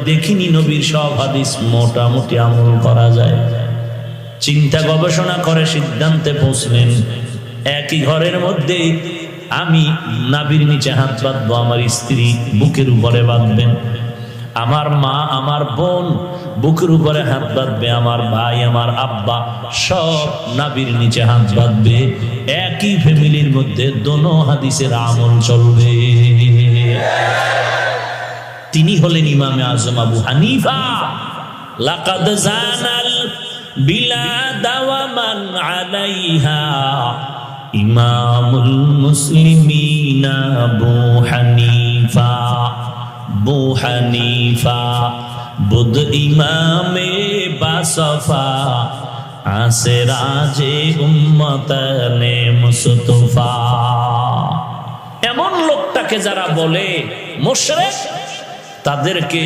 দেখিনি নবীর সব হাদিস মোটামুটি আমল করা যায়। চিন্তা গবেষণা করে সিদ্ধান্তে পৌঁছলেন, একই ঘরের মধ্যে আমি নাভির নিচে হাত বাঁধবো, আমার স্ত্রী বুকের উপরে বাঁধবেন, আমার মা আমার বোন বুকের উপরে হাত বাঁধবে, আমার ভাই আমার আব্বা সব নাভির নিচে হাত বাঁধবে। একই ফ্যামিলির মধ্যে দোনো হাদিসের আমল চলবে। তিনি হলেন ইমামে আজম আবু হানিফা। লাকাদ জানাল বিলাদ ওয়া মান আলাইহা ইমামুল মুসলিমিন আবু হানিফা। আবু হানিফা বুদ ইমামে বাসফা আসে রাজে উম্মতনে মুস্তফা। এমন লোকটাকে যারা বলে মুশরিক, তাদেরকে